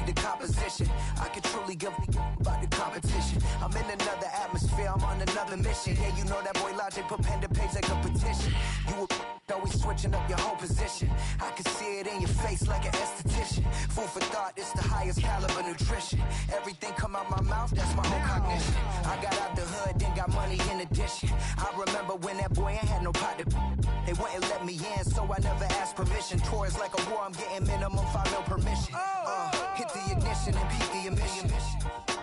the composition. I can truly give about the competition. I'm in another atmosphere, I'm on another mission. Yeah, you know that boy Logic put pen to page like a petition. You always switching up your whole position. I can see it in your face like an esthetician. Food for thought, it's the highest caliber nutrition. Everything come out my mouth, that's my own cognition. I got out the hood, then got money in addition. I remember when that boy ain't had no pot to. They wouldn't let me in, so I never asked permission. Tours like a war, I'm getting minimum 5 mil permission. Hit the ignition and beat the emission.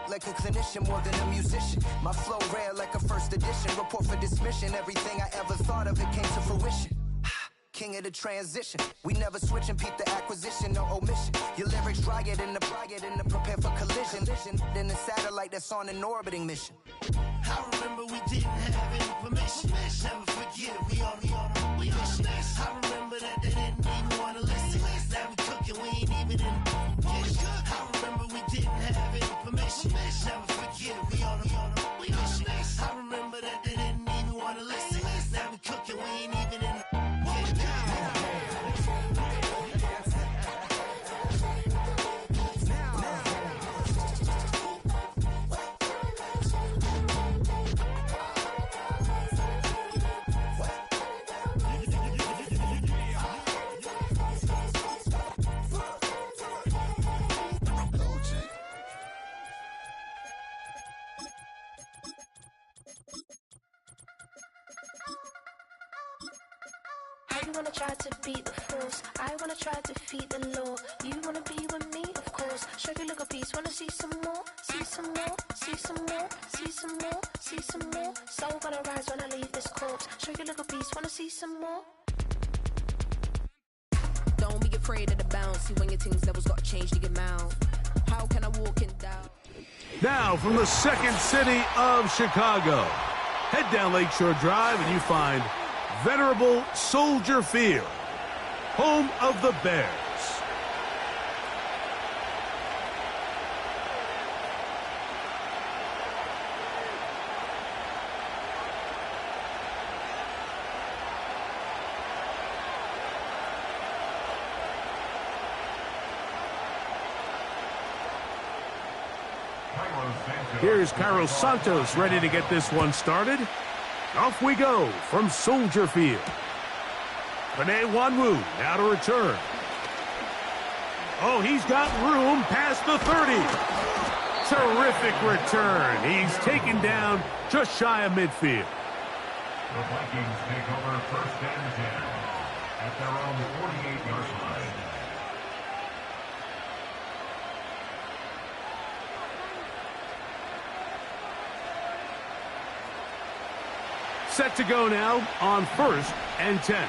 Like a clinician more than a musician. My flow rare like a first edition. Report for dismission. Everything I ever thought of, it came to fruition. King of the transition. We never switch and peep the acquisition, no omission. Your lyrics drier than the prepare for collision. Then the satellite that's on an orbiting mission. I remember we didn't have any permission. Never forget we on mission. I remember that they didn't even want to listen. Now we cooking, we ain't even in the kitchen. I remember we didn't have any permission. Never forget we on mission. I remember that they didn't even want to listen. Now we cooking, we ain't even in the You wanna try to beat the force, I wanna try to defeat the law. You wanna be with me, of course. Show you look a piece, wanna see some more, see some more, see some more, see some more, see some more. Soul gonna rise when I leave this corpse. Show you look a piece, wanna see some more. Don't be afraid of the bounce. See when your things levels got changed to your mouth. How can I walk in doubt? Now from the second city of Chicago, head down Lakeshore Drive and you find venerable Soldier Field, home of the Bears. Here's Carlos Santos ready to get this one started. Off we go from Soldier Field. Panay Wanwu now to return. Oh, he's got room past the 30. Terrific return. He's taken down just shy of midfield. The Vikings take over first and 10 at their own 48-yard line. Set to go now on first and 10.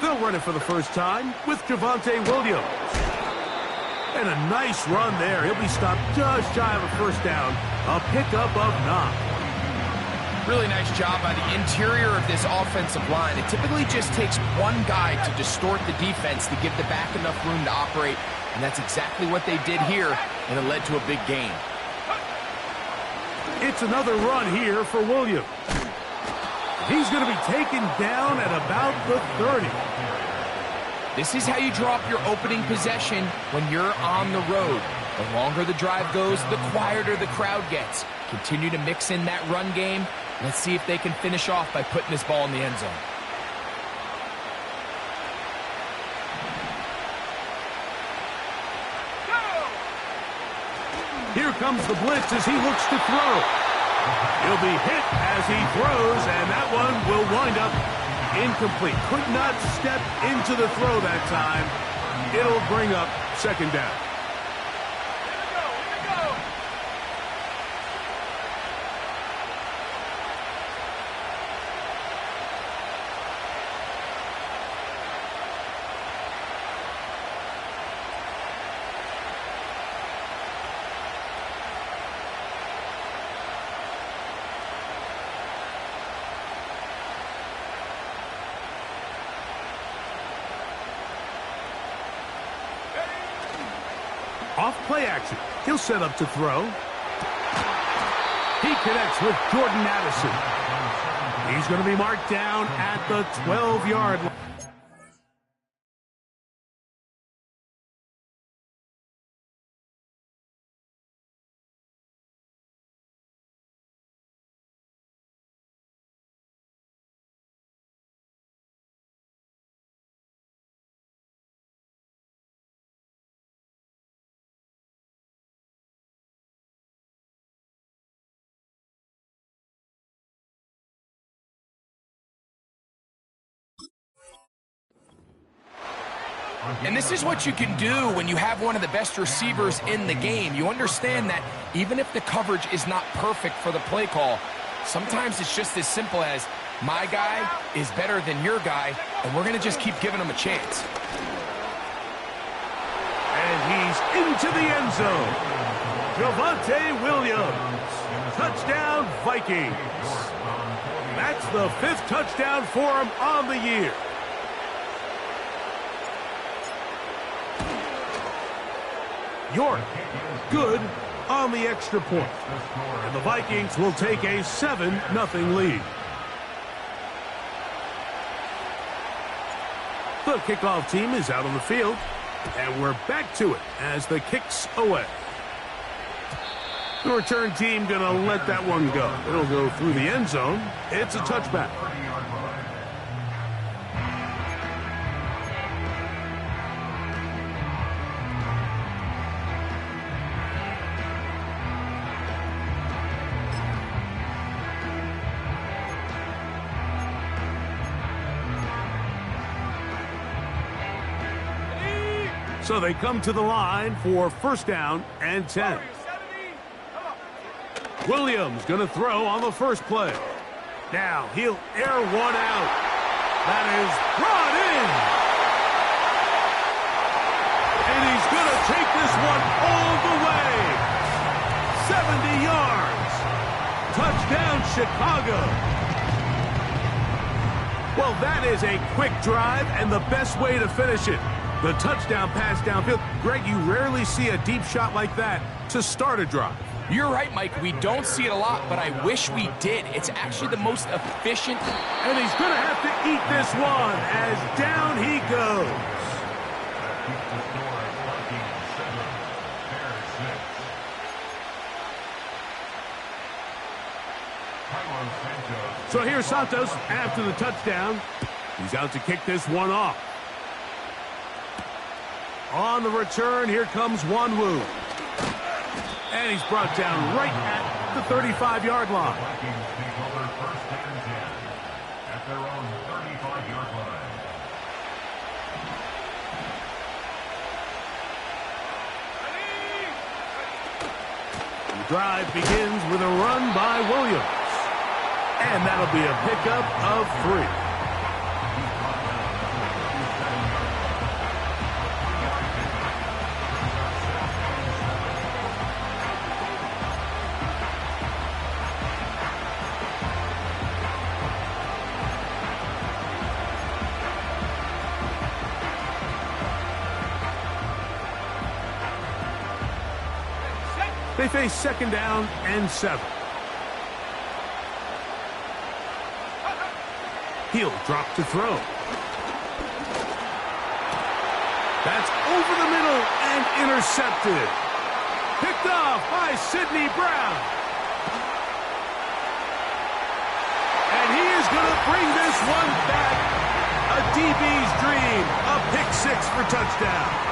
They'll run it for the first time with Javonte Williams. And a nice run there. He'll be stopped just shy of a first down. A pickup of 9. Really nice job by the interior of this offensive line. It typically just takes one guy to distort the defense to give the back enough room to operate. And that's exactly what they did here, and it led to a big gain. It's another run here for Williams. He's going to be taken down at about the 30. This is how you draw up your opening possession when you're on the road. The longer the drive goes, the quieter the crowd gets. Continue to mix in that run game. Let's see if they can finish off by putting this ball in the end zone. Here comes the blitz as he looks to throw. He'll be hit as he throws, and that one will wind up incomplete. Could not step into the throw that time. It'll bring up second down. Off play action. He'll set up to throw. He connects with Jordan Addison. He's going to be marked down at the 12-yard line. And this is what you can do when you have one of the best receivers in the game. You understand that even if the coverage is not perfect for the play call, sometimes it's just as simple as, my guy is better than your guy, and we're going to just keep giving him a chance. And he's into the end zone. Javonte Williams. Touchdown, Vikings. That's the 5th touchdown for him on the year. York, good on the extra point. And the Vikings will take a 7-0 lead. The kickoff team is out on the field, and we're back to it as the kick's away. The return team going to let that one go. It'll go through the end zone. It's a touchback. So they come to the line for 1st down and 10. Williams going to throw on the first play. Now he'll air one out. That is brought in. And he's going to take this one all the way. 70 yards. Touchdown, Chicago. Well, that is a quick drive and the best way to finish it. The touchdown pass downfield. Greg, you rarely see a deep shot like that to start a drive. You're right, Mike. We don't see it a lot, but I wish we did. It's actually the most efficient. And he's going to have to eat this one as down he goes. So here's Santos after the touchdown. He's out to kick this one off. On the return, here comes Wanwu. And he's brought down right at the 35-yard line. At their own 35-yard line. The drive begins with a run by Williams. And that'll be a pickup of 3. They face 2nd down and 7. He'll drop to throw. That's over the middle and intercepted. Picked off by Sidney Brown. And he is going to bring this one back. A DB's dream. A pick 6 for touchdown.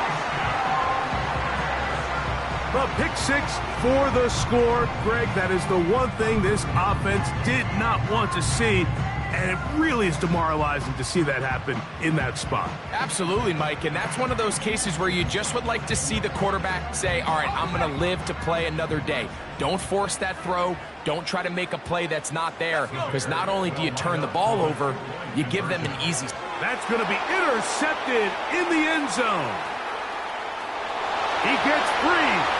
The pick 6 for the score. Greg, that is the one thing this offense did not want to see, and it really is demoralizing to see that happen in that spot. Absolutely, Mike, and that's one of those cases where you just would like to see the quarterback say, all right, I'm going to live to play another day. Don't force that throw. Don't try to make a play that's not there, because not only do you turn the ball over, you give them an easy. That's going to be intercepted in the end zone. He gets free.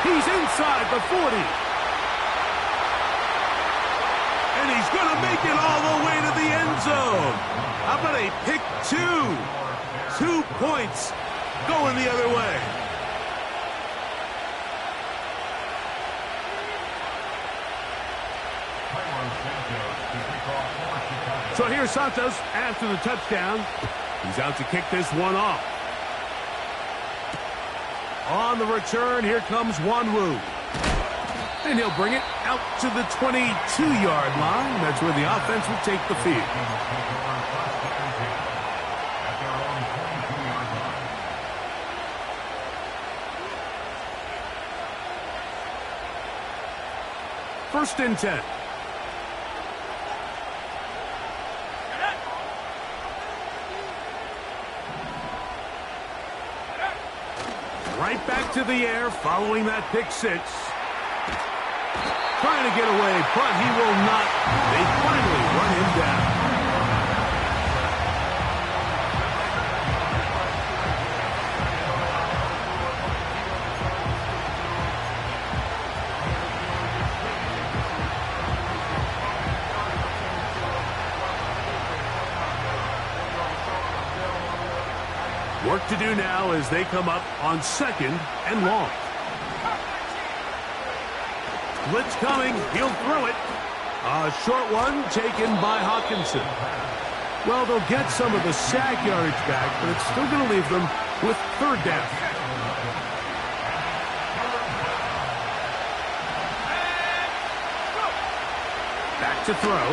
He's inside the 40. And he's going to make it all the way to the end zone. How about a pick 2? 2 points going the other way. So here's Santos after the touchdown. He's out to kick this one off. On the return, here comes Wanwu. And he'll bring it out to the 22-yard line. That's where the offense will take the field. First and 10. Right back to the air following that pick six. Trying to get away, but he will not. They finally run him down. Work to do now as they come up on second and long. Blitz coming. He'll throw it. A short one taken by Hawkinson. Well, they'll get some of the sack yardage back, but it's still going to leave them with third down. Back to throw.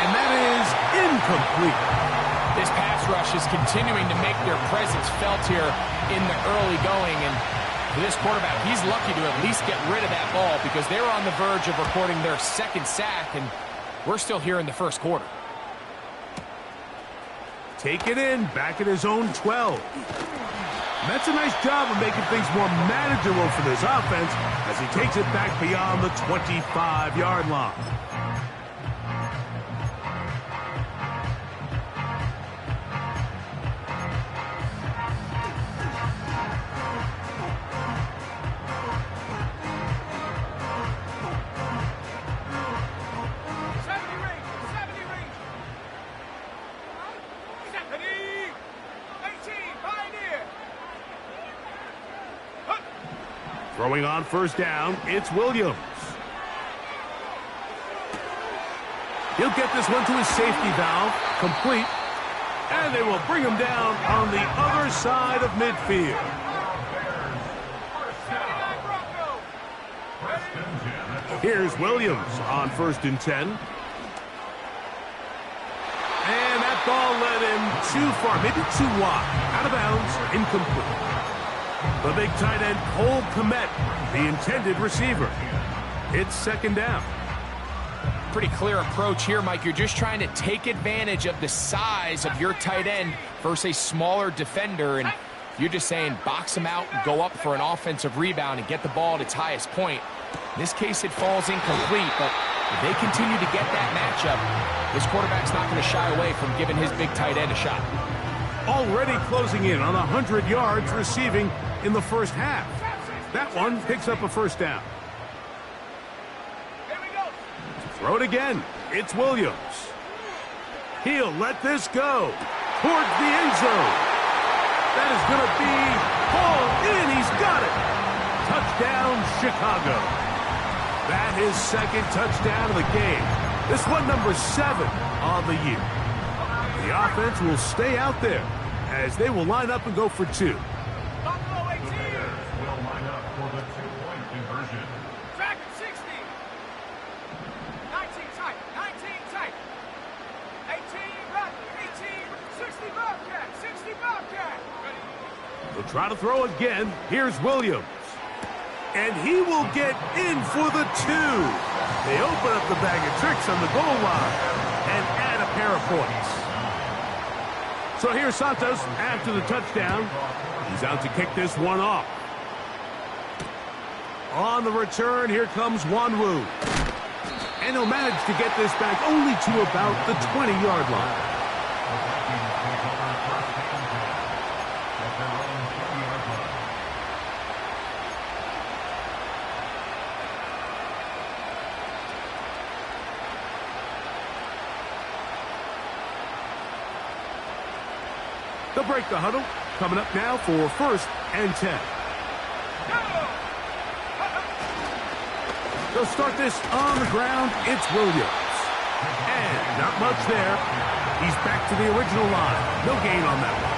And that is incomplete. This pass rush is continuing to make their presence felt here in the early going. And for this quarterback, he's lucky to at least get rid of that ball because they were on the verge of recording their second sack, and we're still here in the first quarter. Take it in, back at his own 12. That's a nice job of making things more manageable for this offense as he takes it back beyond the 25-yard line. Throwing on first down, it's Williams. He'll get this one to his safety valve, complete, and they will bring him down on the other side of midfield. Here's Williams on first and 10. And that ball led him too far, maybe too wide. Out of bounds, incomplete. The big tight end, Cole Kmet, the intended receiver. It's second down. Pretty clear approach here, Mike. You're just trying to take advantage of the size of your tight end versus a smaller defender, and you're just saying box him out and go up for an offensive rebound and get the ball at its highest point. In this case, it falls incomplete, but if they continue to get that matchup, this quarterback's not going to shy away from giving his big tight end a shot. Already closing in on 100 yards receiving in the first half. That one picks up a first down. Throw it again. It's Williams. He'll let this go towards the end zone. That is going to be hauled in. He's got it. Touchdown, Chicago. That is second touchdown of the game. This one number 7 on the year. The offense will stay out there as they will line up and go for 2. They'll try to throw again. Here's Williams. And he will get in for the 2. They open up the bag of tricks on the goal line and add a pair of points. So here's Santos after the touchdown. He's out to kick this one off. On the return, here comes Wanwu. And he'll manage to get this back only to about the 20-yard line. They'll break the huddle. Coming up now for first and 10. They'll start this on the ground. It's Williams. And not much there. He's back to the original line. No gain on that one.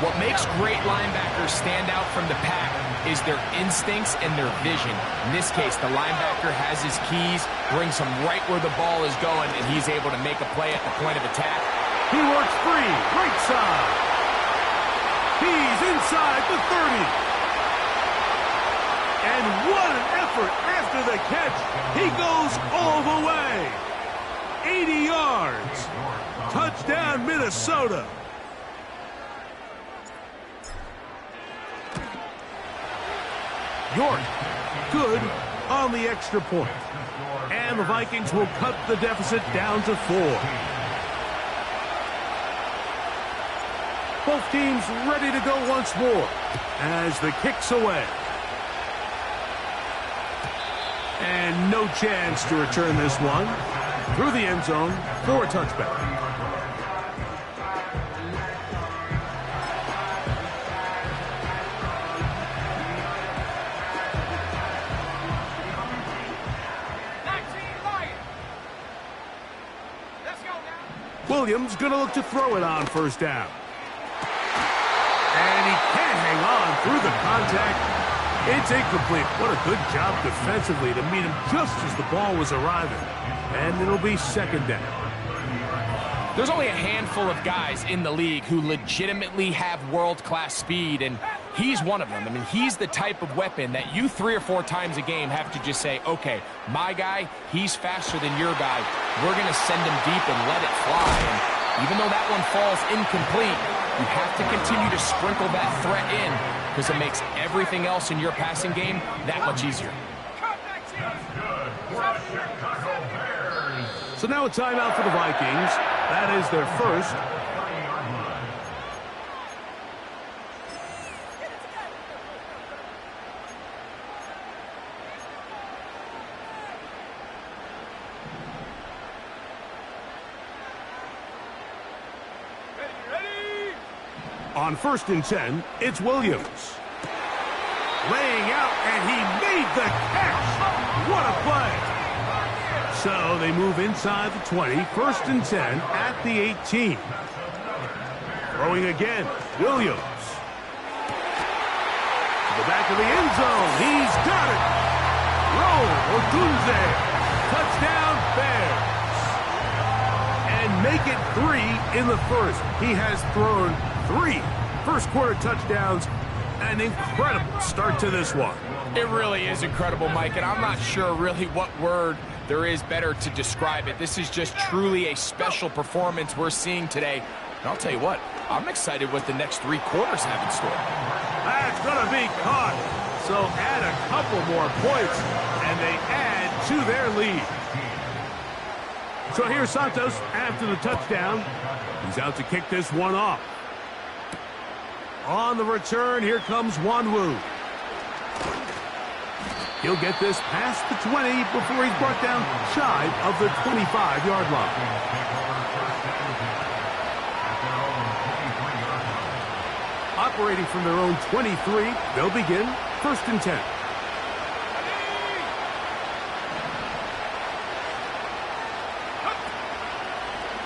What makes great linebackers stand out from the pack is their instincts and their vision. In this case, the linebacker has his keys, brings him right where the ball is going, and he's able to make a play at the point of attack. He works free, right side. He's inside the 30. And what an effort after the catch. He goes all the way. 80 yards. Touchdown, Minnesota. York, good on the extra point. And the Vikings will cut the deficit down to 4. Both teams ready to go once more as the kick's away. And no chance to return this one through the end zone for a touchback. Williams going to look to throw it on first down. And he can't hang on through the contact. It's incomplete. What a good job defensively to meet him just as the ball was arriving. And it'll be second down. There's only a handful of guys in the league who legitimately have world-class speed, and he's one of them. I mean, he's the type of weapon that you 3 or 4 times a game have to just say, okay, my guy, he's faster than your guy. We're going to send him deep and let it fly. And even though that one falls incomplete, you have to continue to sprinkle that threat in because it makes everything else in your passing game that much easier. So now a timeout for the Vikings. That is their first. On 1st and 10, it's Williams. Laying out, and he made the catch. What a play. So they move inside the 20, 1st and 10 at the 18. Throwing again, Williams. To the back of the end zone, he's got it. Roll, Otunze. Touchdown, Bears. And make it 3 in the first. He has thrown 3 first-quarter touchdowns. An incredible start to this one. It really is incredible, Mike, and I'm not sure really what word there is better to describe it. This is just truly a special performance we're seeing today. And I'll tell you what, I'm excited what the next 3 quarters have in store. That's going to be caught. So add a couple more points, and they add to their lead. So here's Santos after the touchdown. He's out to kick this one off. On the return, here comes Wanwu. He'll get this past the 20 before he's brought down shy of the 25-yard line. Operating from their own 23, they'll begin 1st and 10.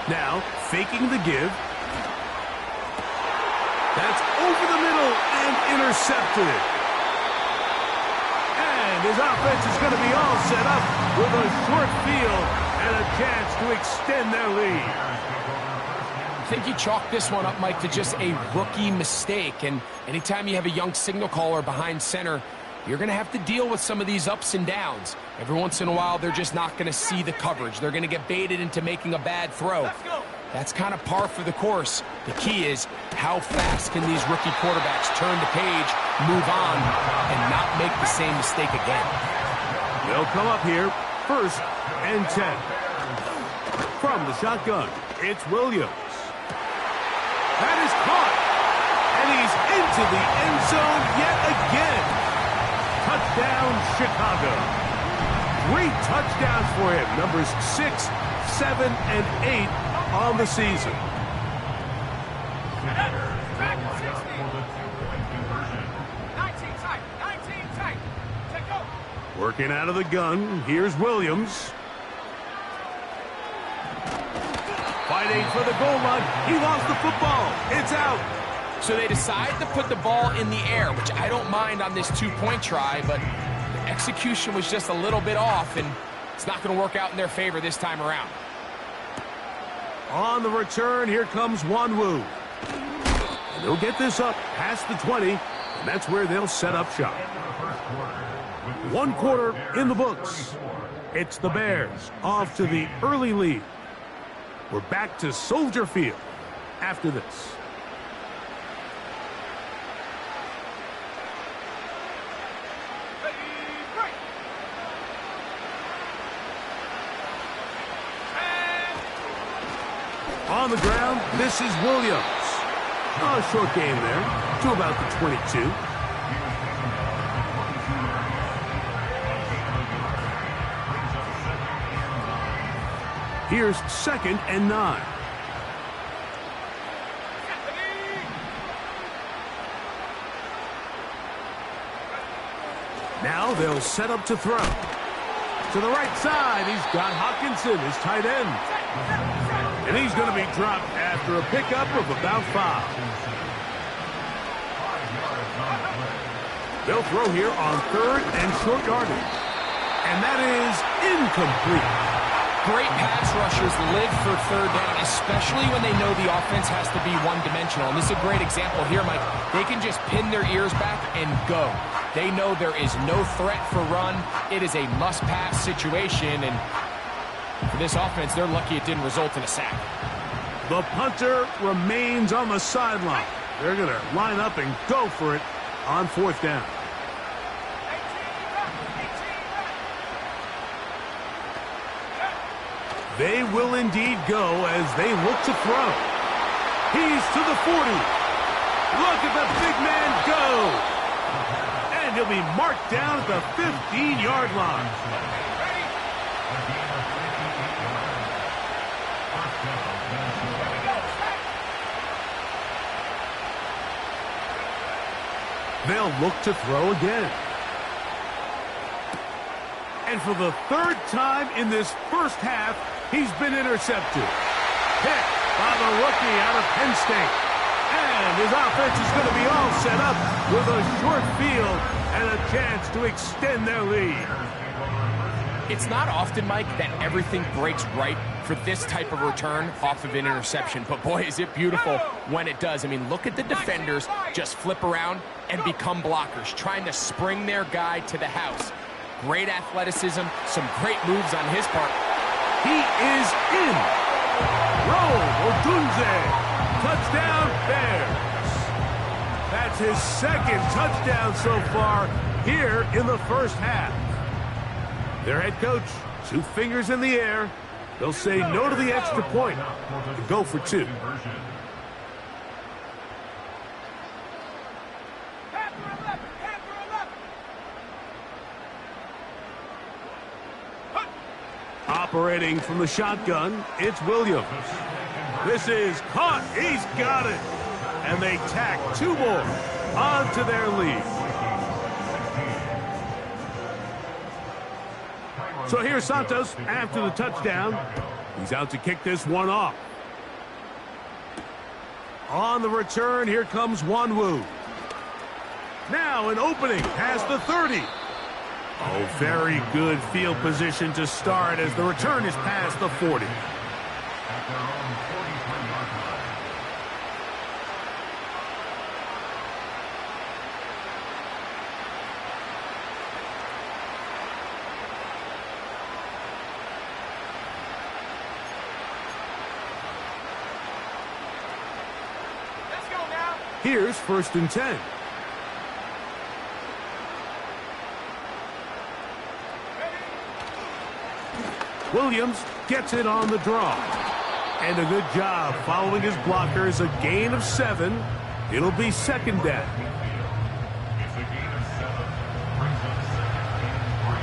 Now, faking the give. That's over the middle and intercepted. And his offense is going to be all set up with a short field and a chance to extend their lead. I think you chalk this one up, Mike, to just a rookie mistake. And anytime you have a young signal caller behind center, you're going to have to deal with some of these ups and downs. Every once in a while, they're just not going to see the coverage. They're going to get baited into making a bad throw. That's kind of par for the course. The key is how fast can these rookie quarterbacks turn the page, move on, and not make the same mistake again. They'll come up here 1st and 10. From the shotgun, it's Williams. That is caught. And he's into the end zone yet again. Touchdown, Chicago. 3 touchdowns for him. Numbers 6, 7, and 8 on the season. Working out of the gun, here's Williams. Fighting for the goal line. He lost the football. It's out. So they decide to put the ball in the air, which I don't mind on this two-point try, but the execution was just a little bit off, and it's not going to work out in their favor this time around. On the return, here comes Wanwu. And they'll get this up past the 20, and that's where they'll set up shop. 1 quarter in the books. It's the Bears off to the early lead. We're back to Soldier Field after this. On the ground, this is Williams. A short game there to about the 22. Here's 2nd and 9. Now they'll set up to throw. To the right side, he's got Hawkinson, his tight end. And he's going to be dropped after a pickup of about 5. They'll throw here on 3rd and short yardage. And that is incomplete. Great pass rushers live for 3rd down, especially when they know the offense has to be one-dimensional. And this is a great example here, Mike. They can just pin their ears back and go. They know there is no threat for run. It is a must-pass situation, and for this offense, they're lucky it didn't result in a sack. The punter remains on the sideline. They're going to line up and go for it on 4th down. They will indeed go as they look to throw. He's to the 40. Look at the big man go. And he'll be marked down at the 15-yard line. They'll look to throw again. And for the 3rd time in this first half, he's been intercepted. Picked by the rookie out of Penn State. And his offense is going to be all set up with a short field and a chance to extend their lead. It's not often, Mike, that everything breaks right for this type of return off of an interception. But boy, is it beautiful when it does. I mean, look at the defenders just flip around and become blockers, trying to spring their guy to the house. Great athleticism, some great moves on his part. He is in. Rome Odunze. Touchdown, Bears. That's his 2nd touchdown so far here in the first half. Their head coach, 2 fingers in the air. They'll say no to the extra point and go for 2. Operating from the shotgun, it's Williams. This is caught. He's got it. And they tack 2 more onto their lead. So here's Santos after the touchdown. He's out to kick this one off. On the return, here comes Wanwu. Now an opening past the 30. Oh, very good field position to start as the return is past the 40. Here's 1st and 10. Williams gets it on the draw. And a good job following his blockers. A gain of 7. It'll be 2nd down. It's a gain of 7. Brings up 2nd and 3.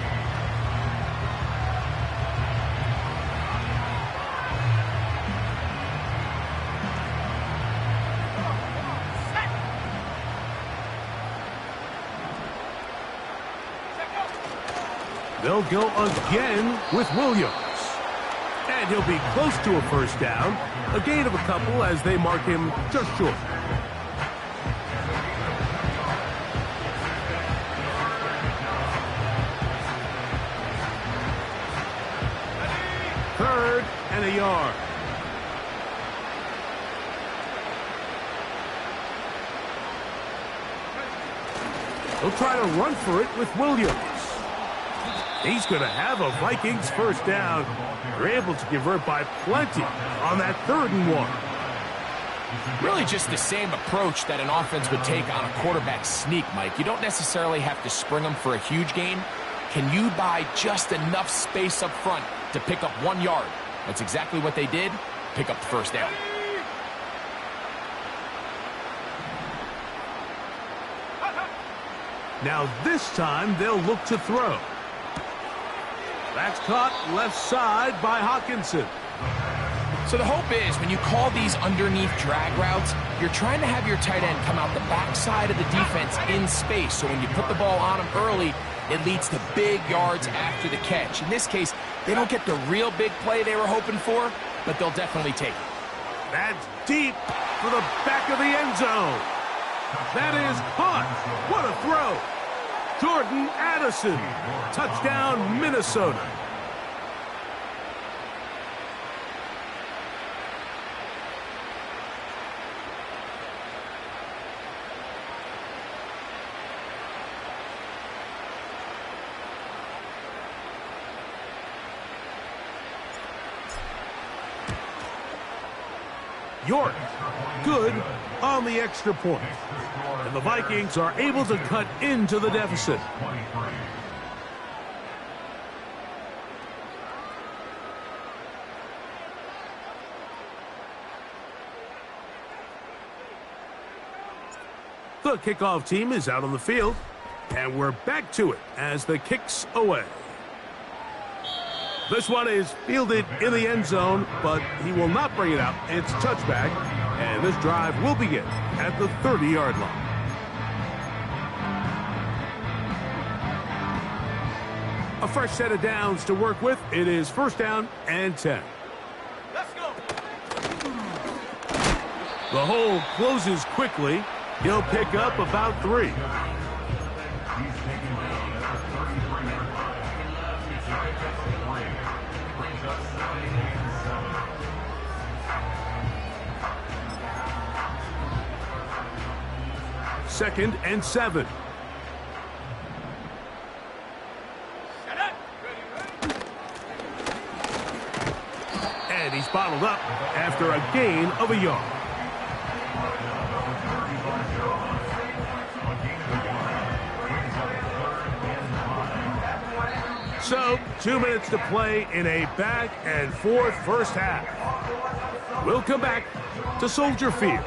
They'll go again with Williams. And he'll be close to a first down. A gain of a couple as they mark him just short. Third and a yard. He'll try to run for it with Williams. He's going to have a Vikings first down. They're able to convert by plenty on that 3rd and 1. Really just the same approach that an offense would take on a quarterback sneak, Mike. You don't necessarily have to spring them for a huge gain. Can you buy just enough space up front to pick up 1 yard? That's exactly what they did. Pick up the first down. Now this time they'll look to throw. That's caught left side by Hawkinson. So the hope is when you call these underneath drag routes, you're trying to have your tight end come out the backside of the defense in space. So when you put the ball on him early, it leads to big yards after the catch. In this case, they don't get the real big play they were hoping for, but they'll definitely take it. That's deep for the back of the end zone. That is caught. What a throw. Jordan Addison. Touchdown, Minnesota. York, good on the extra point. And the Vikings are able to cut into the deficit. The kickoff team is out on the field, and we're back to it as the kick's away. This one is fielded in the end zone, but he will not bring it out. It's touchback, and this drive will begin at the 30-yard line. A fresh set of downs to work with. It is first down and 10. Let's go. The hole closes quickly. He'll pick up about 3. Second and 7. And he's bottled up after a gain of a yard. So, 2 minutes to play in a back and forth first half. We'll come back to Soldier Field.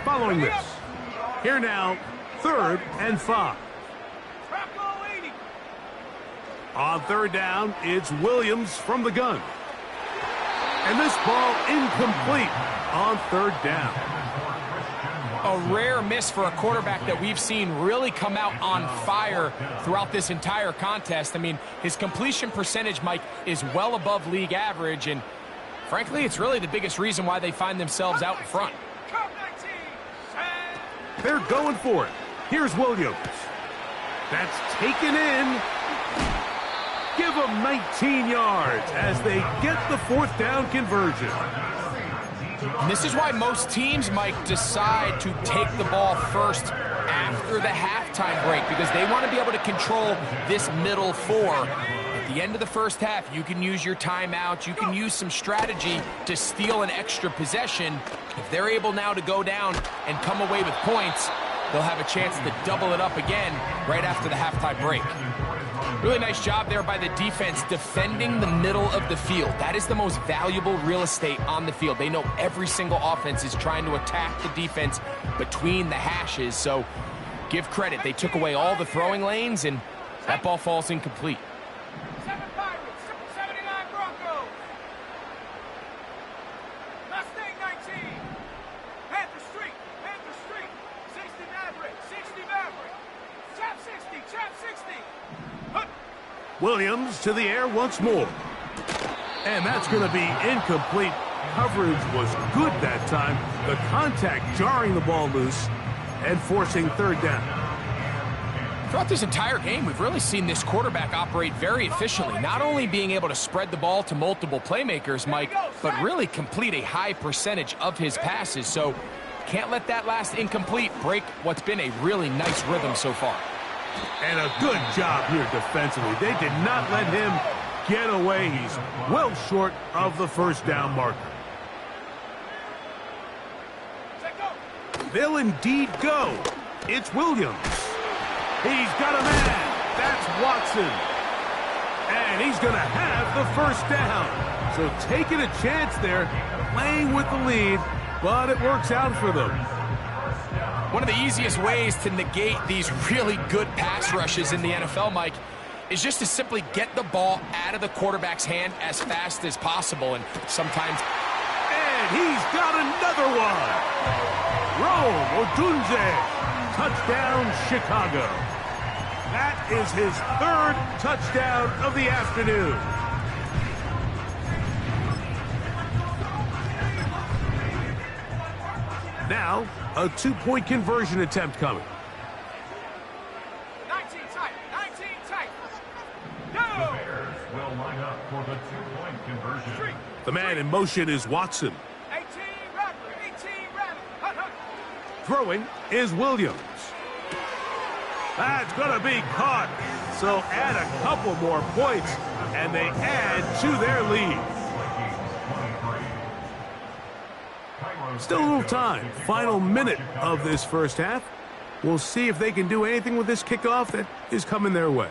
Following this, here now, 3rd and 5. On 3rd down, it's Williams from the gun. And this ball incomplete on 3rd down. A rare miss for a quarterback that we've seen really come out on fire throughout this entire contest. I mean, his completion percentage, Mike, is well above league average, and frankly, it's really the biggest reason why they find themselves out in front. They're going for it. Here's Williams. That's taken in. Give them 19 yards as they get the 4th down conversion. And this is why most teams, Mike, decide to take the ball first after the halftime break, because they want to be able to control this middle 4. At the end of the first half, you can use your timeout, you can use some strategy to steal an extra possession. If they're able now to go down and come away with points, they'll have a chance to double it up again right after the halftime break. Really nice job there by the defense defending the middle of the field. That is the most valuable real estate on the field. They know every single offense is trying to attack the defense between the hashes, so give credit. They took away all the throwing lanes, and that ball falls incomplete. 7 Pirates, 79 Broncos. Mustang 19. Panther Street, 60 Maverick, 60 Maverick. Chap 60, Chap 60. Hup. Williams to the air once more. And that's going to be incomplete. Coverage was good that time. The contact jarring the ball loose and forcing third down. Throughout this entire game, we've really seen this quarterback operate very efficiently, not only being able to spread the ball to multiple playmakers, Mike, but really complete a high percentage of his passes. So can't let that last incomplete break what's been a really nice rhythm so far. And a good job here defensively. They did not let him get away. He's well short of the first down marker. They'll indeed go. It's Williams. He's got a man. That's Watson. And he's going to have the first down. So taking a chance there, playing with the lead, but it works out for them. One of the easiest ways to negate these really good pass rushes in the NFL, Mike, is just to simply get the ball out of the quarterback's hand as fast as possible. And sometimes... And he's got another one. Rome Odunze. Touchdown, Chicago. That is his third touchdown of the afternoon. Now, a two-point conversion attempt coming. 19 tight, 19 tight. Go! The Bears will line up for the two-point conversion. The man in motion is Watson. 18 rapid, 18 rapid. Hut, hut. Throwing is Williams. That's going to be caught. So add a couple more points, and they add to their lead. Still a little time. Final minute of this first half. We'll see if they can do anything with this kickoff that is coming their way.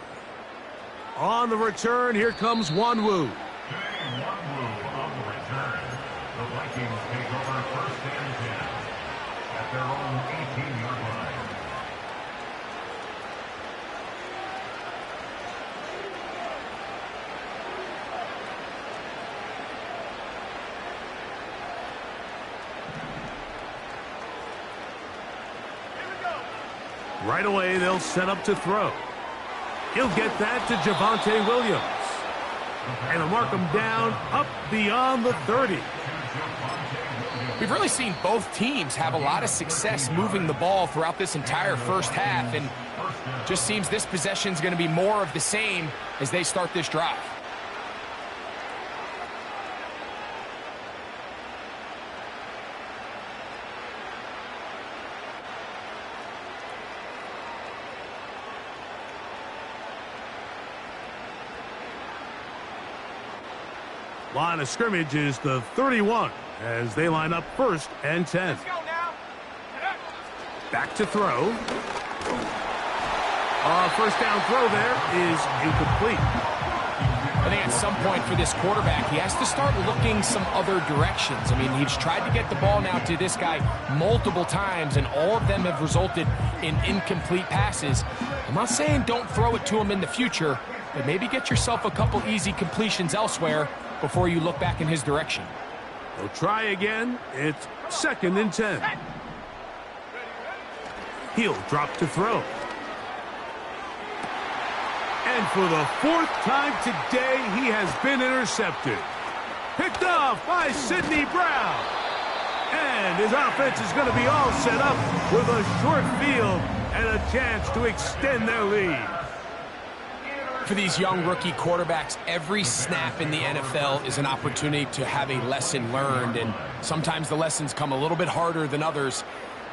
On the return, here comes Wanwu. On the return, the Vikings take over first and 10 at their own 18-yard line. Right away, they'll set up to throw. He'll get that to Javonte Williams. And he'll mark him down up beyond the 30. We've really seen both teams have a lot of success moving the ball throughout this entire first half, and just seems this possession is going to be more of the same as they start this drive. Line of scrimmage is the 31 as they line up first and 10. Let's go now. Back to throw. First down throw there is incomplete. I think at some point for this quarterback, he has to start looking some other directions. I mean, he's tried to get the ball now to this guy multiple times, and all of them have resulted in incomplete passes. I'm not saying don't throw it to him in the future, but maybe get yourself a couple easy completions elsewhere before you look back in his direction. They'll try again. It's second and 10. He'll drop to throw. And for the fourth time today, he has been intercepted. Picked off by Sidney Brown. And his offense is going to be all set up with a short field and a chance to extend their lead. For these young rookie quarterbacks, every snap in the NFL is an opportunity to have a lesson learned, and sometimes the lessons come a little bit harder than others.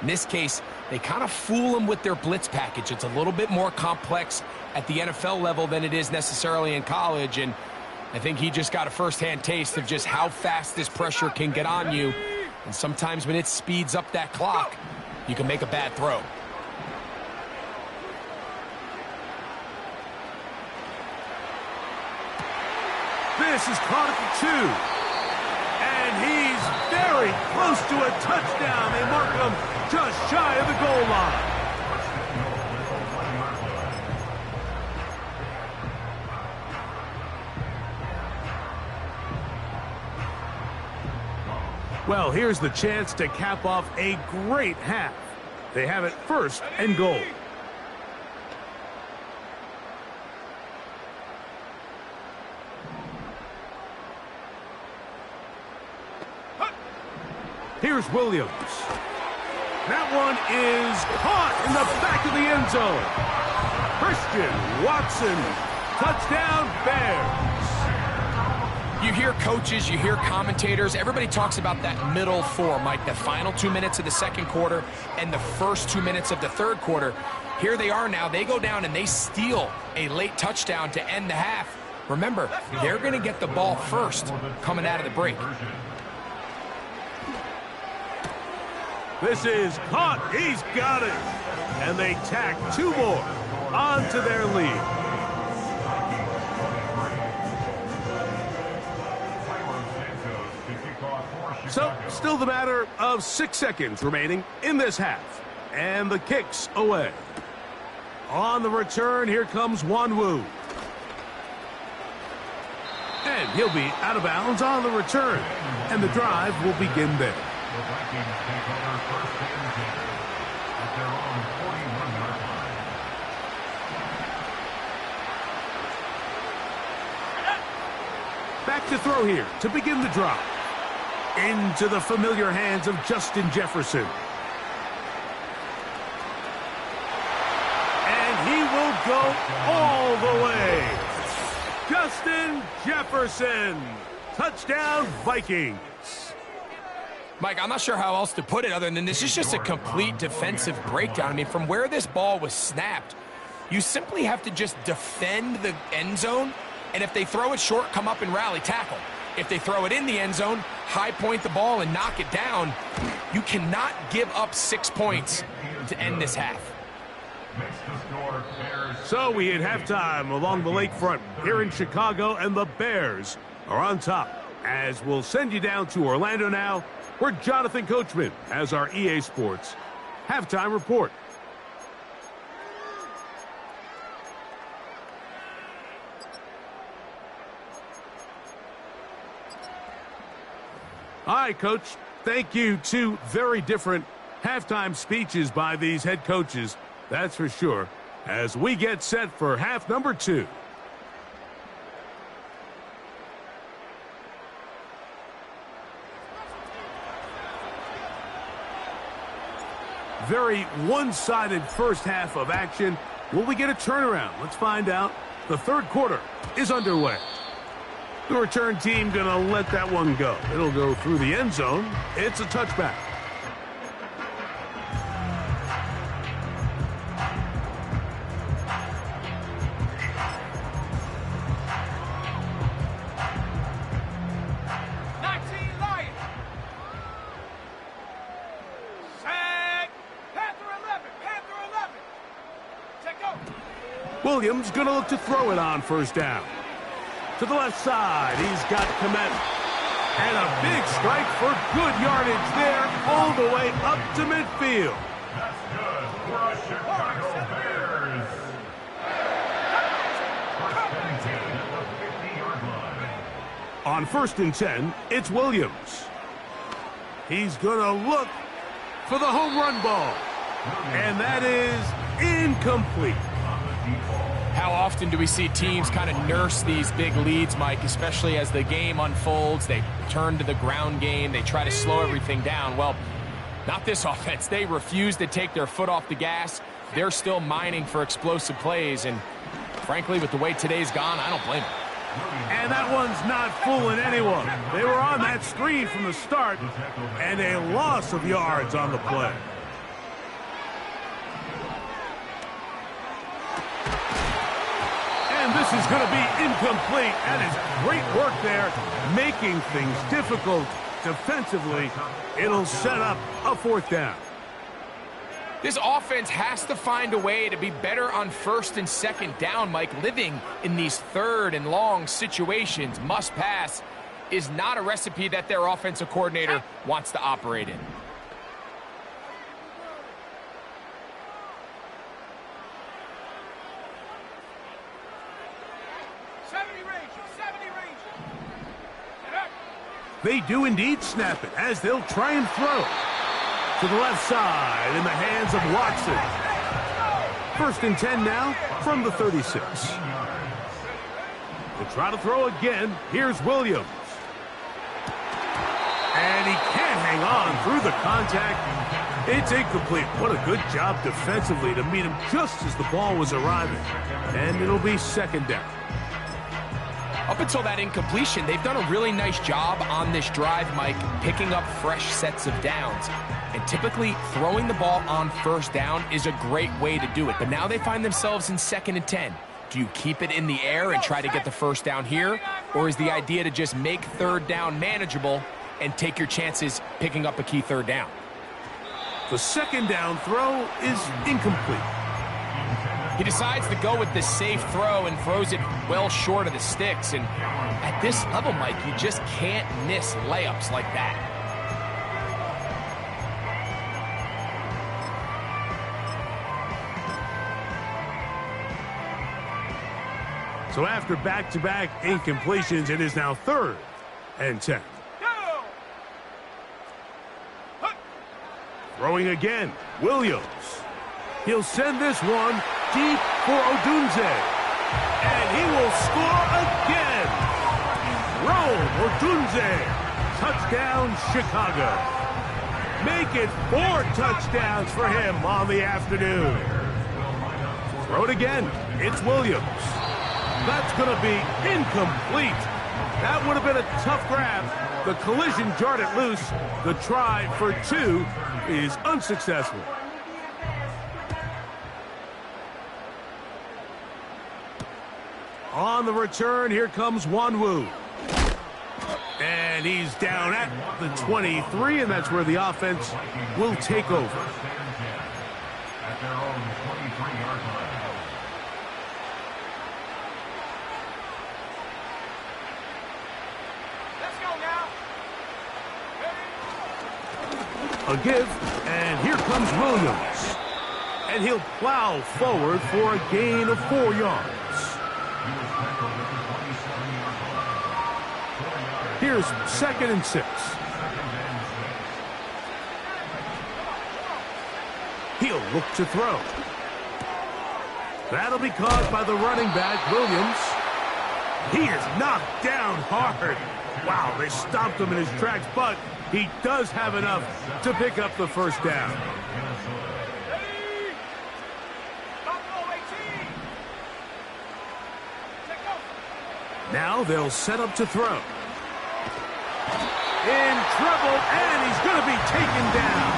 In this case, they kind of fool them with their blitz package. It's a little bit more complex at the NFL level than it is necessarily in college, and I think he just got a first-hand taste of just how fast this pressure can get on you, and sometimes when it speeds up that clock, you can make a bad throw. This is caught at the 2. And he's very close to a touchdown. They mark him just shy of the goal line. Well, here's the chance to cap off a great half. They have it first and goal. Here's Williams. That one is caught in the back of the end zone. Christian Watson, touchdown Bears. You hear coaches, you hear commentators, everybody talks about that middle four, Mike, the final 2 minutes of the second quarter and the first 2 minutes of the third quarter. Here they are now. They go down and they steal a late touchdown to end the half. Remember, they're going to get the ball first coming out of the break. This is caught. He's got it. And they tack 2 more onto their lead. So, still the matter of 6 seconds remaining in this half. And the kick's away. On the return, here comes Wanwu. And he'll be out of bounds on the return. And the drive will begin there. The Vikings take over first and 10 at their own 41-yard line. Back to throw here to begin the drive. Into the familiar hands of Justin Jefferson. And he will go all the way. Justin Jefferson. Touchdown, Vikings. Mike, I'm not sure how else to put it other than this is just a complete defensive breakdown. I mean, from where this ball was snapped, you simply have to just defend the end zone, and if they throw it short, come up and rally tackle. If they throw it in the end zone, high point the ball and knock it down. You cannot give up 6 points to end this half. So we hit halftime along the lakefront here in Chicago, and the Bears are on top. As we'll send you down to Orlando now, where Jonathan Coachman has our EA Sports halftime report. All right, Coach. Thank you. 2 very different halftime speeches by these head coaches, that's for sure, as we get set for half number 2. Very one-sided first half of action. Will we get a turnaround? Let's find out. The third quarter is underway. The return team going to let that one go. It'll go through the end zone. It's a touchback. Williams going to look to throw it on first down. To the left side, he's got Komet. And a big strike for good yardage there all the way up to midfield. That's good for the Chicago Bears. First and 10 at the 50-yard line. On first and 10, it's Williams. He's going to look for the home run ball. And that is incomplete. How often do we see teams kind of nurse these big leads, Mike, especially as the game unfolds? They turn to the ground game. They try to slow everything down. Well, not this offense. They refuse to take their foot off the gas. They're still mining for explosive plays. And frankly, with the way today's gone, I don't blame them. And that one's not fooling anyone. They were on that screen from the start, and a loss of yards on the play. And this is going to be incomplete. That is great work there, making things difficult defensively. It'll set up a fourth down. This offense has to find a way to be better on first and second down, Mike. Living in these third and long situations, must pass, is not a recipe that their offensive coordinator wants to operate in. They do indeed snap it as they'll try and throw. To the left side in the hands of Watson. First and 10 now from the 36. They'll try to throw again. Here's Williams. And he can't hang on through the contact. It's incomplete. What a good job defensively to meet him just as the ball was arriving. And it'll be second down. Up until that incompletion, they've done a really nice job on this drive, Mike, picking up fresh sets of downs. And typically, throwing the ball on first down is a great way to do it. But now they find themselves in 2nd and 10. Do you keep it in the air and try to get the first down here? Or is the idea to just make 3rd down manageable and take your chances picking up a key 3rd down? The 2nd down throw is incomplete. He decides to go with the safe throw and throws it well short of the sticks. And at this level, Mike, you just can't miss layups like that. So after back-to-back incompletions, it is now 3rd and 10. Throwing again, Williams. He'll send this one deep for Odunze. And he will score again. Rome Odunze. Touchdown, Chicago. Make it 4 touchdowns for him on the afternoon. Throw it again. It's Williams. That's going to be incomplete. That would have been a tough grab. The collision jarred it loose. The try for 2 is unsuccessful. On the return, here comes Wanwu. And he's down at the 23, and that's where the offense will take over. At their own 23-yard line. A give, and here comes Williams. And he'll plow forward for a gain of 4 yards. Here's 2nd and 6. He'll look to throw. That'll be caught by the running back, Williams. He is knocked down hard. Wow, they stopped him in his tracks, but he does have enough to pick up the first down. Now they'll set up to throw. In trouble, and he's going to be taken down.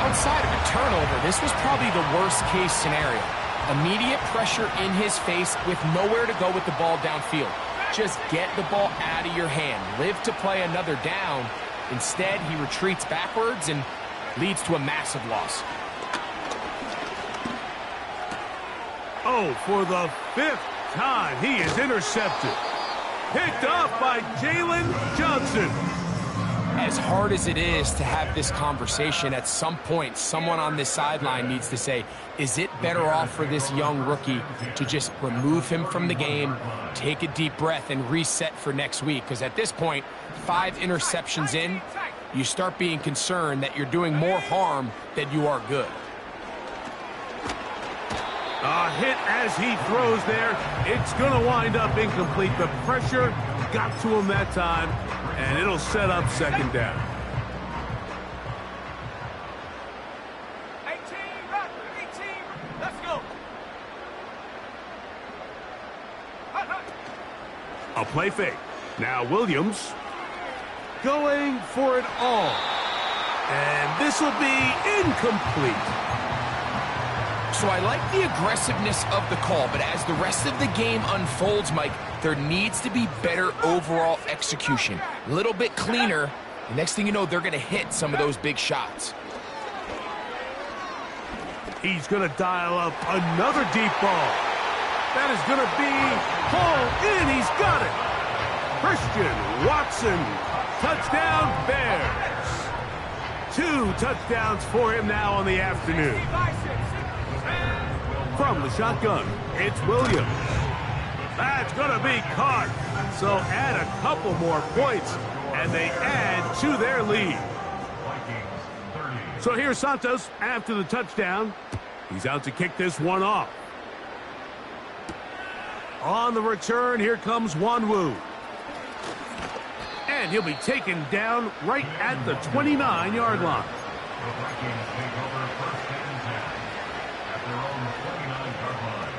Outside of a turnover, this was probably the worst-case scenario. Immediate pressure in his face with nowhere to go with the ball downfield. Just get the ball out of your hand. Live to play another down. Instead, he retreats backwards and leads to a massive loss. Oh, for the 5th time, he is intercepted. Picked off by Jalen Johnson. As hard as it is to have this conversation, at some point, someone on this sideline needs to say, is it better off for this young rookie to just remove him from the game, take a deep breath, and reset for next week? Because at this point, 5 interceptions in, you start being concerned that you're doing more harm than you are good. A hit as he throws there. It's going to wind up incomplete. The pressure got to him that time, and it'll set up 2nd down. 18, let's go. A play fake. Now Williams going for it all. And this will be incomplete. So I like the aggressiveness of the call, but as the rest of the game unfolds, Mike, there needs to be better overall execution. A little bit cleaner. The next thing you know, they're going to hit some of those big shots. He's going to dial up another deep ball. That is going to be pulled in. He's got it. Christian Watson. Touchdown, Bears. 2 touchdowns for him now on the afternoon. From the shotgun, it's Williams. That's going to be caught. So add a couple more points, and they add to their lead. So here's Santos after the touchdown. He's out to kick this one off. On the return, here comes Wanwu. And he'll be taken down right at the 29-yard line. The Vikings take over first and 10 at their own 29-yard line.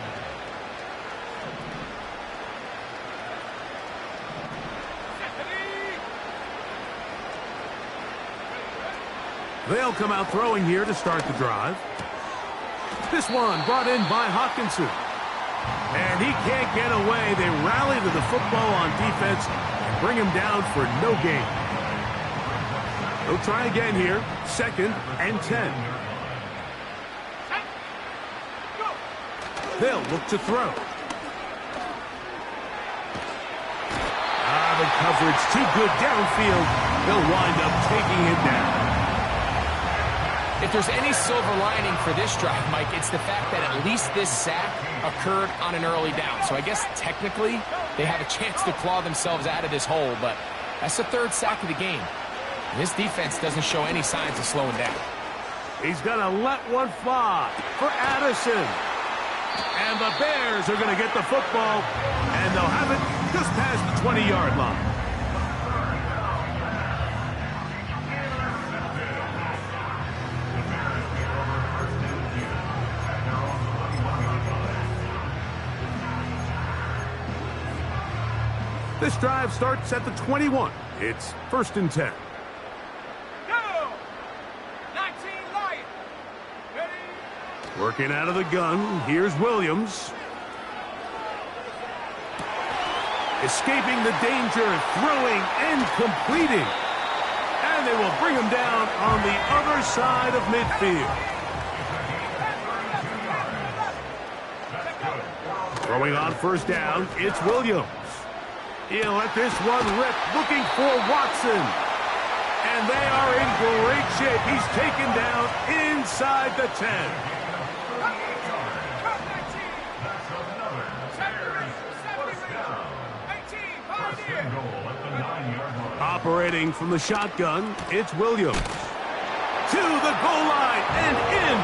They'll come out throwing here to start the drive. This one brought in by Hawkinson. And he can't get away. They rally to the football on defense and bring him down for no gain. They'll try again here. 2nd and 10. They'll look to throw. The coverage too good downfield. They'll wind up taking him down. If there's any silver lining for this drive, Mike, it's the fact that at least this sack occurred on an early down. So I guess technically they have a chance to claw themselves out of this hole, but that's the 3rd sack of the game. This defense doesn't show any signs of slowing down. He's going to let one fly for Addison. And the Bears are going to get the football, and they'll have it just past the 20-yard line. This drive starts at the 21. It's 1st and 10. Go! 19 Lion. Ready? Working out of the gun, here's Williams. Escaping the danger, throwing and completing. And they will bring him down on the other side of midfield. Throwing on 1st down, it's Williams. He'll let this one rip, looking for Watson. And they are in great shape. He's taken down inside the 10. Operating from the shotgun, it's Williams. To the goal line and in.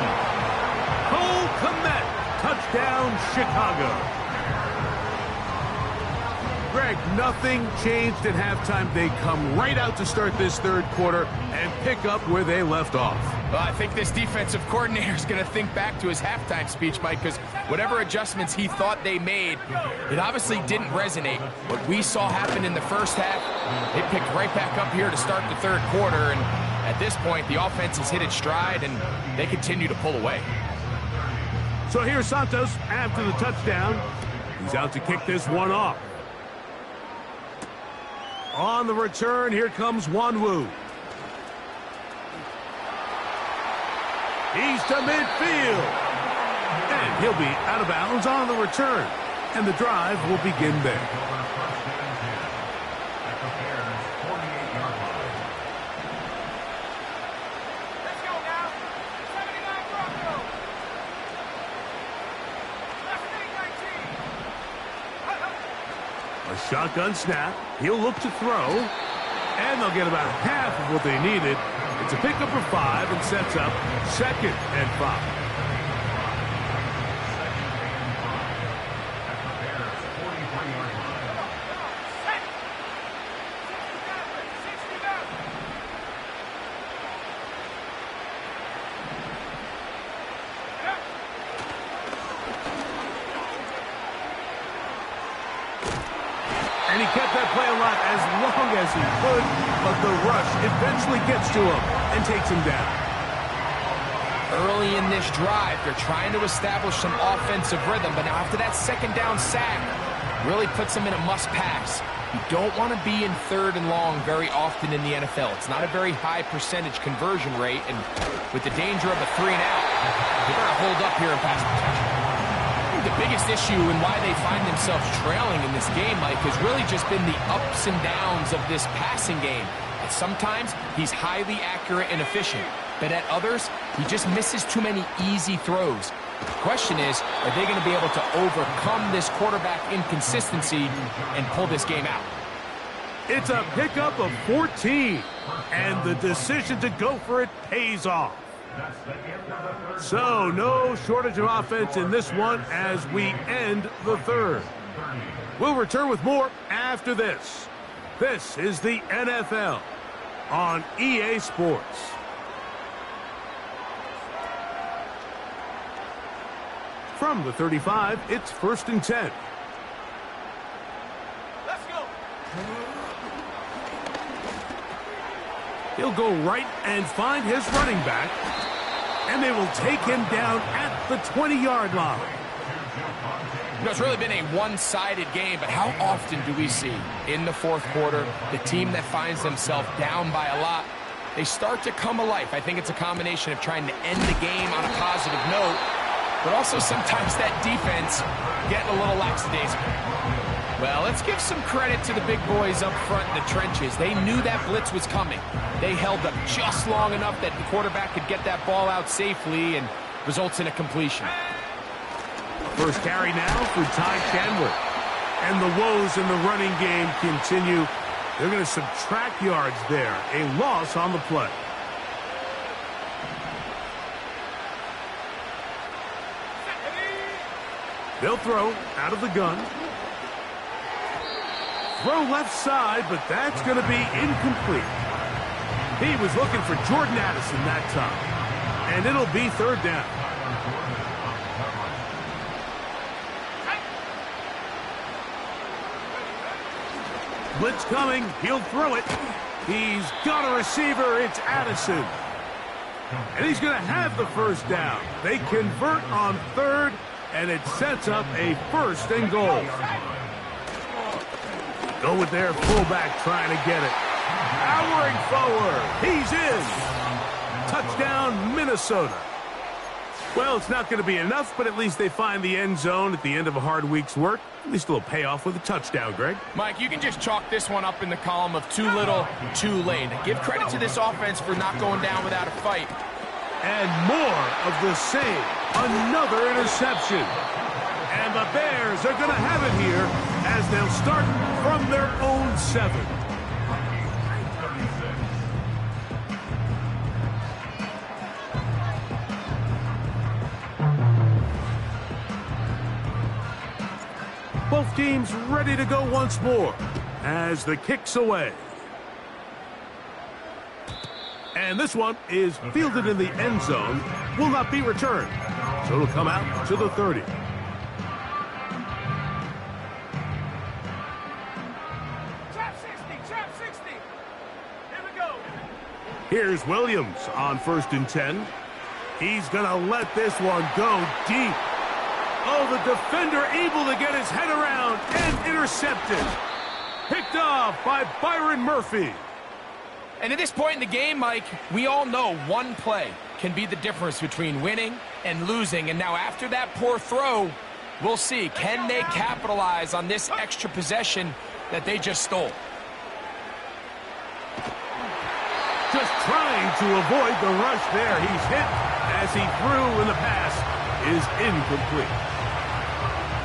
Cole Kmet, touchdown Chicago. Greg, nothing changed at halftime. They come right out to start this 3rd quarter and pick up where they left off. Well, I think this defensive coordinator is going to think back to his halftime speech, Mike, because whatever adjustments he thought they made, it obviously didn't resonate. What we saw happen in the 1st half, they picked right back up here to start the 3rd quarter, and at this point, the offense has hit its stride, and they continue to pull away. So here's Santos after the touchdown. He's out to kick this one off. On the return, here comes Wanwu. He's to midfield. And he'll be out of bounds on the return. And the drive will begin there. Let's go now. 79 Broncos. Left 19. A shotgun snap. He'll look to throw. And they'll get about half of what they needed. It's a pickup for 5 and sets up 2nd and 5. And he kept that play alive as long as he could, but the rush eventually gets to him and takes him down. Early in this drive, they're trying to establish some offensive rhythm, but now after that 2nd down sack, really puts them in a must-pass. You don't want to be in 3rd and long very often in the NFL. It's not a very high percentage conversion rate, and with the danger of a 3-and-out, they're going to hold up here in pass protection. The biggest issue and why they find themselves trailing in this game, Mike, has really just been the ups and downs of this passing game. And sometimes he's highly accurate and efficient, but at others, he just misses too many easy throws. The question is, are they going to be able to overcome this quarterback inconsistency and pull this game out? It's a pickup of 14, and the decision to go for it pays off. So, no shortage of offense in this one as we end the 3rd. We'll return with more after this. This is the NFL on EA Sports. From the 35, it's 1st and 10. Let's go. He'll go right and find his running back, and they will take him down at the 20-yard line. You know, it's really been a one-sided game, but how often do we see in the fourth quarter the team that finds themselves down by a lot, they start to come alive? I think it's a combination of trying to end the game on a positive note, but also sometimes that defense getting a little lackadaisical. Well, let's give some credit to the big boys up front in the trenches. They knew that blitz was coming. They held up just long enough that the quarterback could get that ball out safely and results in a completion. First carry now for Ty Chandler. And the woes in the running game continue. They're going to subtract yards there. A loss on the play. They'll throw out of the gun. Throw left side, but that's going to be incomplete. He was looking for Jordan Addison that time. And it'll be 3rd down. Blitz coming. He'll throw it. He's got a receiver. It's Addison. And he's going to have the 1st down. They convert on 3rd, and it sets up a 1st and goal. Go with their fullback trying to get it. Powering forward. He's in. Touchdown, Minnesota. Well, it's not going to be enough, but at least they find the end zone at the end of a hard week's work. At least a little payoff with a touchdown, Greg. Mike, you can just chalk this one up in the column of too little, too late. Give credit to this offense for not going down without a fight. And more of the same. Another interception. And the Bears are going to have it here as they'll start from their own 7. Both teams ready to go once more as the kick's away. And this one is fielded in the end zone, will not be returned. So it'll come out to the 30. Trap 60. Here we go. Here's Williams on 1st and 10. He's going to let this one go deep. Oh, the defender able to get his head around and intercepted. Picked off by Byron Murphy. And at this point in the game, Mike, we all know one play can be the difference between winning and losing. And now after that poor throw, we'll see. Can they capitalize on this extra possession that they just stole? Just trying to avoid the rush there. He's hit as he threw, and the pass is incomplete.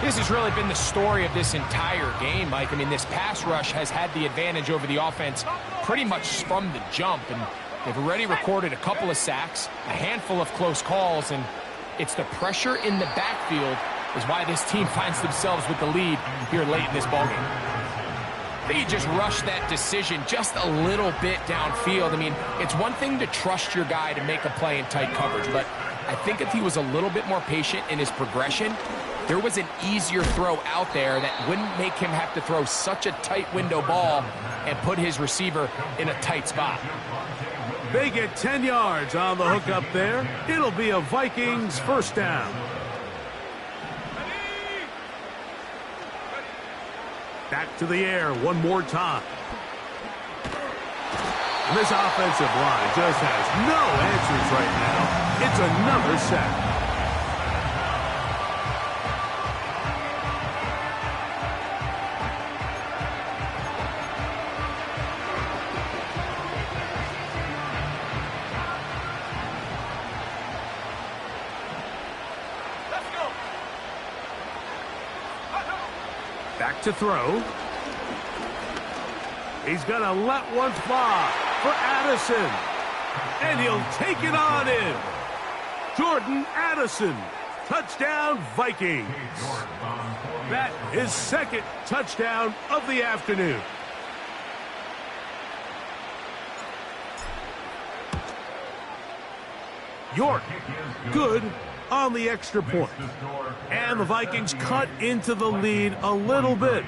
This has really been the story of this entire game, Mike. I mean, this pass rush has had the advantage over the offense pretty much from the jump, and they've already recorded a couple of sacks, a handful of close calls, and it's the pressure in the backfield is why this team finds themselves with the lead here late in this ballgame. They just rushed that decision just a little bit downfield. I mean, it's one thing to trust your guy to make a play in tight coverage, but I think if he was a little bit more patient in his progression, there was an easier throw out there that wouldn't make him have to throw such a tight window ball and put his receiver in a tight spot. They get 10 yards on the hook up there. It'll be a Vikings 1st down. Back to the air one more time. And this offensive line just has no answers right now. It's another sack. Back to throw. He's going to let one fly for Addison. And he'll take it on in. Jordan Addison. Touchdown, Vikings. That is 2nd touchdown of the afternoon. York, good on the extra point. And the Vikings cut into the lead a little bit.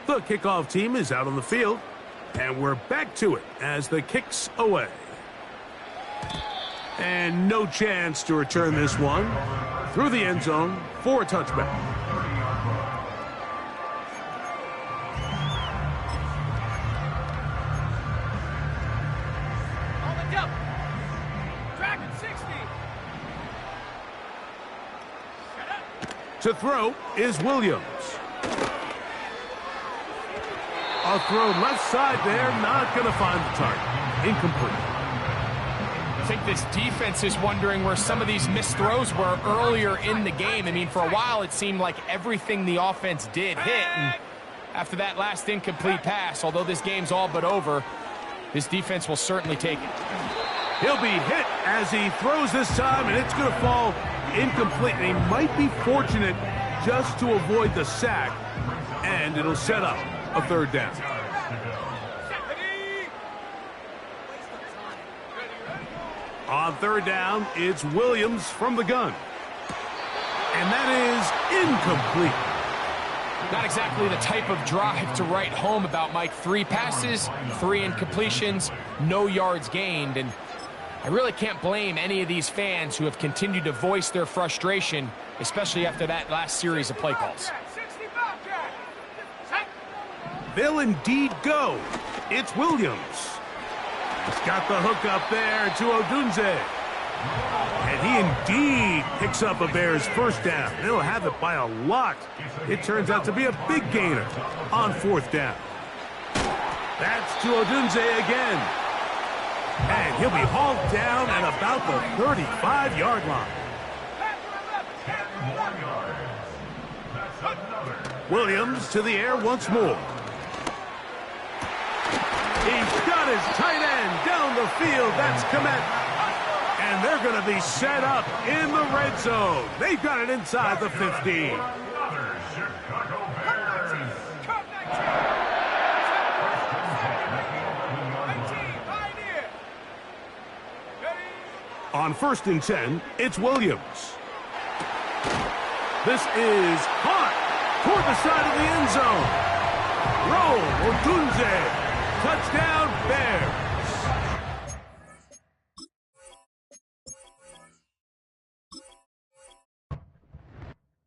The kickoff team is out on the field, and we're back to it as the kick's away. And no chance to return this one through the end zone for a touchback. On the double. Dragon 60. To throw is Williams. A throw left side there, not going to find the target. Incomplete. I think this defense is wondering where some of these missed throws were earlier in the game. I mean, for a while it seemed like everything the offense did hit. And after that last incomplete pass, although this game's all but over, this defense will certainly take it. He'll be hit as he throws this time, and it's going to fall incomplete. And he might be fortunate just to avoid the sack, and it'll set up a third down. On third down, it's Williams from the gun. And that is incomplete. Not exactly the type of drive to write home about, Mike. 3 passes, 3 incompletions, no yards gained. And I really can't blame any of these fans who have continued to voice their frustration, especially after that last series of play calls. They'll indeed go. It's Williams. He's got the hook up there to Odunze. And he indeed picks up a Bears first down. They'll have it by a lot. It turns out to be a big gainer on fourth down. That's to Odunze again. And he'll be hauled down at about the 35-yard line. Williams to the air once more. He's got his tight end down the field. That's Komet. And they're going to be set up in the red zone. They've got it inside the 15. On 1st and 10, it's Williams. This is hot toward the side of the end zone. Roll, Odunze. Touchdown, Bears.